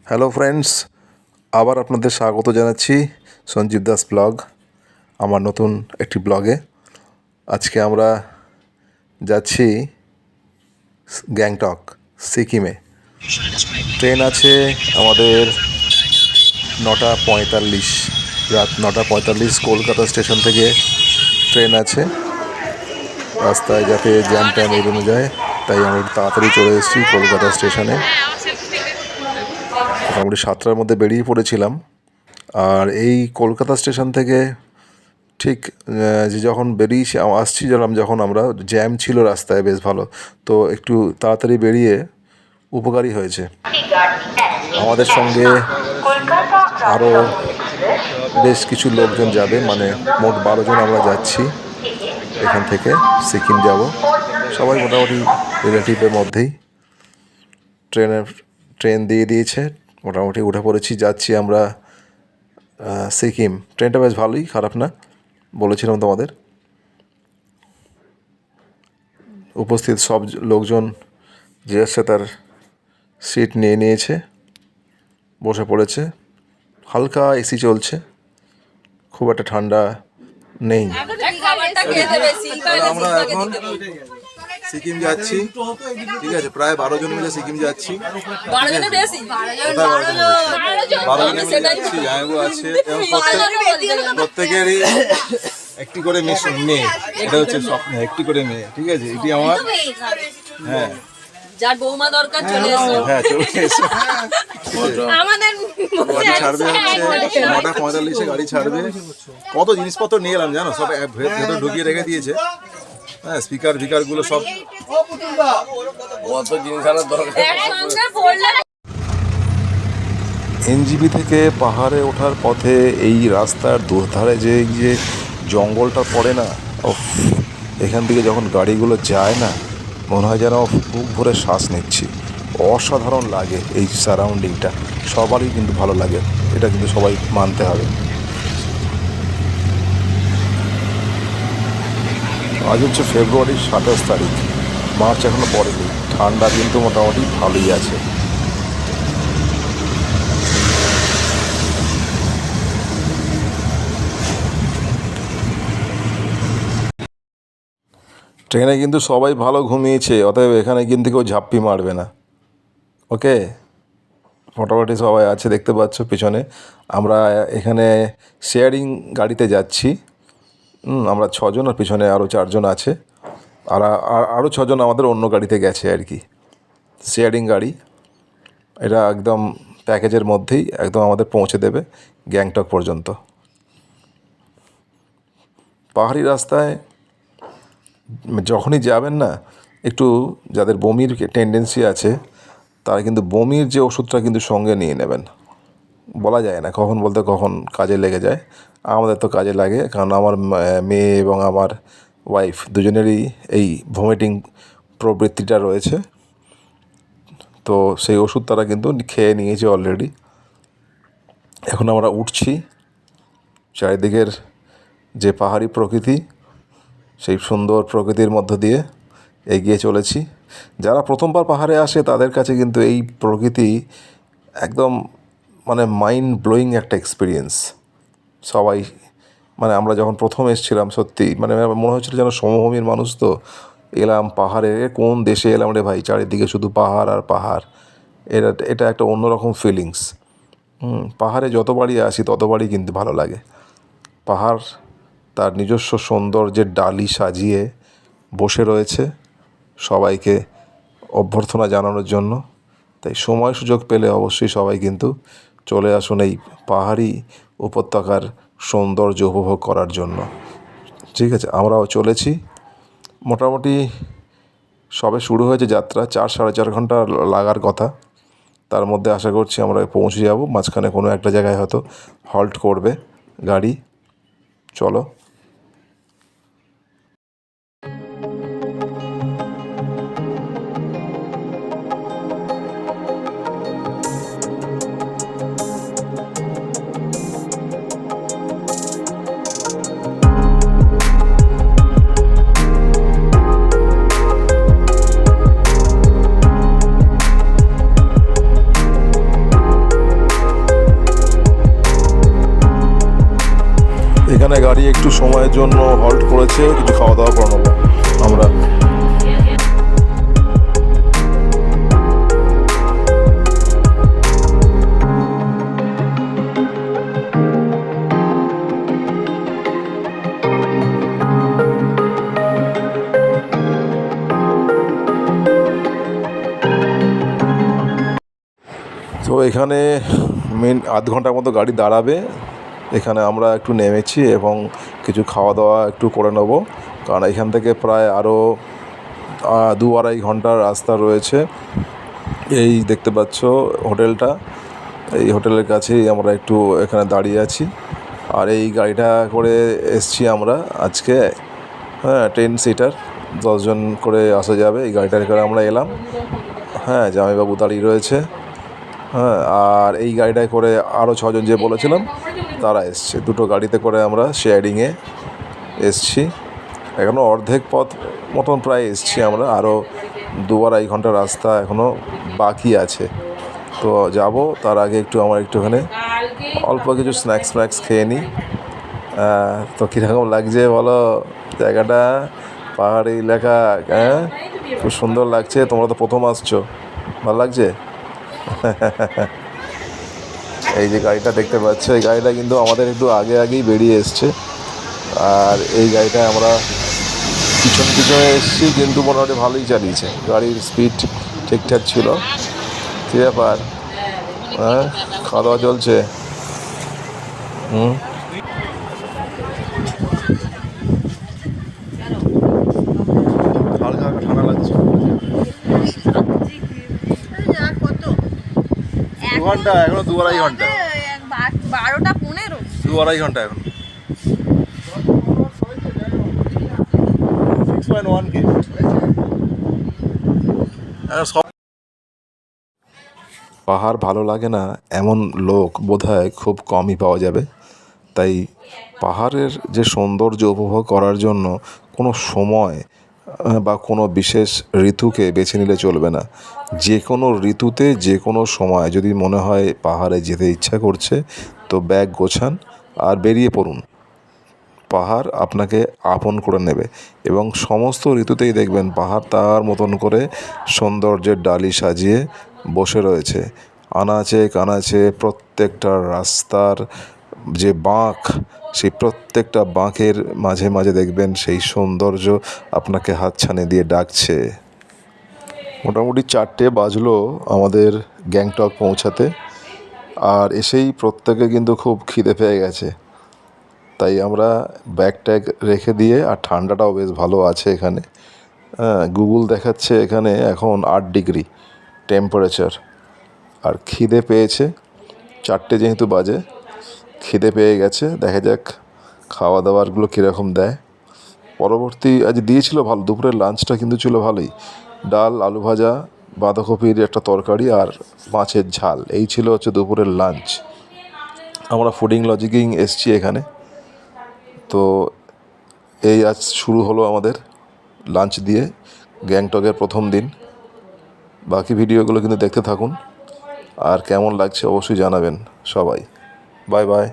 Hello friends, আবার আপনাদের স্বাগত জানাচ্ছি সঞ্জীব দাস ব্লগ, আমার নতুন একটি ব্লগে। আজকে আমরা যাচ্ছি গ্যাংটক, সিকিমে। ট্রেন আছে আমাদের 9:45, রাত 9:45 কলকাতা স্টেশন থেকে ট্রেন আছে। রাস্তায় যাতে জ্যাম ট্যাম এড়ানো যায়, তাই আমরা তাড়াতাড়ি চলে এসেছি কলকাতা স্টেশনে। মোটামুটি 7টার মধ্যে বেরিয়ে পড়েছিলাম। আর এই কলকাতা স্টেশন থেকে ঠিক যে যখন বেরিয়েছি আসছিলাম, যখন আমরা জ্যাম ছিল রাস্তায় বেশ ভালো, তো একটু তাড়াতাড়ি বেরিয়ে উপকারী হয়েছে। আমাদের সঙ্গে আরও বেশ কিছু লোকজন যাবে, মানে মোট 12 জন আমরা যাচ্ছি এখান থেকে সিকিম যাব। সবাই মোটামুটি রিলেটিভের মধ্যেই। ট্রেন দিয়ে দিয়েছে, মোটামুটি উঠে পড়েছি, যাচ্ছি আমরা সিকিম। ট্রেনটা বেশ ভালোই, খারাপ না, বলেছিলাম তোমাদের। উপস্থিত সব লোকজন যে আসছে তার সিট নিয়ে নিয়েছে, বসে পড়েছে। হালকা এসি চলছে, খুব একটা ঠান্ডা নেই। আমরা এখন সিকিম যাচ্ছি, ঠিক আছে? প্রায় 12 জন মিলে সিকিম যাচ্ছি। 12 জনের বেশি জায়গা আছে, এবং প্রত্যেকেরই একটি করে মেয়ে। এটা হচ্ছে স্বপ্ন, একটি করে মেয়ে, ঠিক আছে? এটি আমার, হ্যাঁ, যার বৌমা দরকার চলে এসো। হ্যাঁ চলে এসো। আমাদের গাড়ি ছাড়বে হচ্ছে 9:45 গাড়ি ছাড়বে। কত জিনিসপত্র নিয়ে এলাম জানো, সব ভেতর ঢুকিয়ে রেখে দিয়েছে। হ্যাঁ, স্পিকার গুলো সব, কত জিনিস আনার দরকার। এনজিপি থেকে পাহাড়ে ওঠার পথে এই রাস্তার দুধারে যে জঙ্গলটা পড়ে না, এখান থেকে যখন গাড়িগুলো যায় না, মনে হয় যেন বুক ভরে শ্বাস নিচ্ছি। অসাধারণ লাগে এই সারাউন্ডিংটা, সবারই কিন্তু ভালো লাগে, এটা কিন্তু সবাই মানতে হবে। আজ হচ্ছে ফেব্রুয়ারির 27 তারিখ, মার্চ এখনো পড়েনি। ঠান্ডা কিন্তু মোটামুটি ভালোই আছে। ট্রেনে কিন্তু সবাই ভালো ঘুমিয়েছে, অতএব এখানে কিন্তু কেউ ঝাপ্পি মারবে না। ওকে, মোটামুটি সবাই আছে, দেখতে পাচ্ছ পিছনে। আমরা এখানে শেয়ারিং গাড়িতে যাচ্ছি। আমরা 6 জন, আর পিছনে আরও 4 জন আছে। আর আরও 6 জন আমাদের অন্য গাড়িতে গেছে আর কি। শেয়ারিং গাড়ি, এটা একদম প্যাকেজের মধ্যেই, একদম আমাদের পৌঁছে দেবে গ্যাংটক পর্যন্ত। পাহাড়ি রাস্তায় যখনই যাবেন না, একটু যাদের বমির টেন্ডেন্সি আছে, তারা কিন্তু বমির যে ওষুধটা কিন্তু সঙ্গে নিয়ে নেবেন। বলা যায় না কখন বলতে কখন কাজে লেগে যায়। আমাদের তো কাজে লাগে, কারণ আমার মেয়ে এবং আমার ওয়াইফ দুজনেরই এই ভমিটিং প্রবৃত্তিটা রয়েছে। তো সেই ওষুধ তারা কিন্তু খেয়ে নিয়েছে অলরেডি। এখন আমরা উঠছি, চারিদিকের যে পাহাড়ি প্রকৃতি, সেই সুন্দর প্রকৃতির মধ্য দিয়ে এগিয়ে চলেছি। যারা প্রথমবার পাহাড়ে আসে তাদের কাছে কিন্তু এই প্রকৃতি একদম মানে মাইন্ড ব্লোয়িং একটা এক্সপিরিয়েন্স। সবাই মানে আমরা যখন প্রথম এসেছিলাম, সত্যি মানে মনে হচ্ছিল যেন সমভূমির মানুষ, তো এলাম পাহাড়ে, কোন দেশে এলাম রে ভাই, চারিদিকে শুধু পাহাড় আর পাহাড়। এটা একটা অন্যরকম ফিলিংস। পাহাড়ে যতবারই আসি ততবারই কিন্তু ভালো লাগে। পাহাড় তার নিজস্ব সৌন্দর্যের ডালি সাজিয়ে বসে রয়েছে সবাইকে অভ্যর্থনা জানানোর জন্য। তাই সময় সুযোগ পেলে অবশ্যই সবাই কিন্তু চলে আসুন এই পাহাড়ি উপত্যকার সৌন্দর্য উপভোগ করার জন্য। ঠিক আছে, আমরাও চলেছি। মোটামুটি সবে শুরু হয়েছে যাত্রা, 4-4.5 ঘন্টা লাগার কথা। তার মধ্যে আশা করছি আমরা পৌঁছে যাব। মাঝখানে কোনো একটা জায়গায় হয়তো হল্ট করবে গাড়ি। চলো। একটু সময়ের জন্য হল্ট করেছে, কিছু খাওয়া দাওয়া করে নেবো আমরা। তো এখানে আধ ঘন্টার মতো গাড়ি দাঁড়াবে। এখানে আমরা একটু নেমেছি এবং কিছু খাওয়া দাওয়া একটু করে নেবো, কারণ এখান থেকে প্রায় আরও 2-2.5 ঘন্টার রাস্তা রয়েছে। এই দেখতে পাচ্ছ হোটেলটা, এই হোটেলের কাছেই আমরা একটু এখানে দাঁড়িয়ে আছি। আর এই গাড়িটা করে এসছি আমরা আজকে, হ্যাঁ 10 সিটার, 10 জন করে আসা যাবে। এই গাড়িটার করে আমরা এলাম, হ্যাঁ জামাইবাবু দাঁড়িয়ে রয়েছে, হ্যাঁ। আর এই গাড়িটায় করে আরও 6 জন যে বলেছিলাম তারা এসছে। দুটো গাড়িতে করে আমরা শেয়ারিংয়ে এসছি। এখনও অর্ধেক পথ মতন প্রায় এসছি আমরা, আরও 2-2.5 ঘন্টা রাস্তা এখনও বাকি আছে। তো যাব, তার আগে একটু আমার একটুখানি অল্প কিছু স্ন্যাক্স খেয়ে নিই। তো কীরকম লাগছে বলো জায়গাটা, পাহাড়ি এলাকা, হ্যাঁ খুব সুন্দর লাগছে। তোমরা তো প্রথম আসছো, ভালো লাগছে? এই যে গাড়িটা দেখতে পাচ্ছ, এই গাড়িটা কিন্তু আমাদের একটু আগেই বেরিয়ে এসছে। আর এই গাড়িটা আমরা পিছনে এসেছি, কিন্তু মোটামুটি ভালোই চালিয়েছে, গাড়ির স্পিড ঠিকঠাক ছিল। কী ব্যাপার, হ্যাঁ খাওয়া দাওয়া চলছে? হালকা হালকা ঠান্ডা লাগছে। 2 ঘন্টা এখনো, 2-2.5 ঘন্টা, 12টা 15। 2-2.5 ঘন্টা এখন। 6.1 কে পাহাড় ভালো লাগে না এমন লোক বোধহয় খুব কমই পাওয়া যাবে। তাই পাহাড়ের যে সৌন্দর্য উপভোগ করার জন্য কোনো সময় বা কোনো বিশেষ ঋতুকে বেছে নিলে চলবে না। যে কোনো ঋতুতে যে কোনো সময় যদি মনে হয় পাহাড়ে যেতে ইচ্ছা করছে, তো ব্যাগ গোছান আর বেরিয়ে পড়ুন। পাহাড় আপনাকে আপন করে নেবে এবং সমস্ত ঋতুতেই দেখবেন পাহাড় তার মতন করে সৌন্দর্যের ডালি সাজিয়ে বসে রয়েছে। আনাচে কানাচে প্রত্যেকটা রাস্তার যে বাঁক, সেই প্রত্যেকটা বাঁকের মাঝে মাঝে দেখবেন সেই সৌন্দর্য আপনাকে হাতছানি দিয়ে ডাকছে। মোটামুটি 4টে বাজলো আমাদের গ্যাংটক পৌঁছাতে। আর এসেই প্রত্যেকে কিন্তু খুব খিদে পেয়ে গেছে। তাই আমরা ব্যাগ ট্যাগ রেখে দিয়ে, আর ঠান্ডাটাও বেশ ভালো আছে এখানে, হ্যাঁ গুগল দেখাচ্ছে এখানে এখন 8 ডিগ্রি টেম্পারেচার। আর খিদে পেয়েছে, 4টে যেহেতু বাজে, খিদে পেয়ে গেছে। দেখা যাক খাওয়া দাওয়ারগুলো কীরকম দেয়। পরবর্তী আজ দিয়েছিল ভালো, দুপুরের লাঞ্চটা কিন্তু ছিল ভালোই। ডাল, আলু ভাজা, বাঁধাকপির একটা তরকারি আর মাছের ঝাল, এই ছিল হচ্ছে দুপুরের লাঞ্চ। আমরা ফুডিং লজিকিং এসছি এখানে। তো এই আজ শুরু হলো আমাদের লাঞ্চ দিয়ে গ্যাংটকের প্রথম দিন। বাকি ভিডিওগুলো কিন্তু দেখতে থাকুন, আর কেমন লাগছে অবশ্যই জানাবেন সবাই। Bye bye.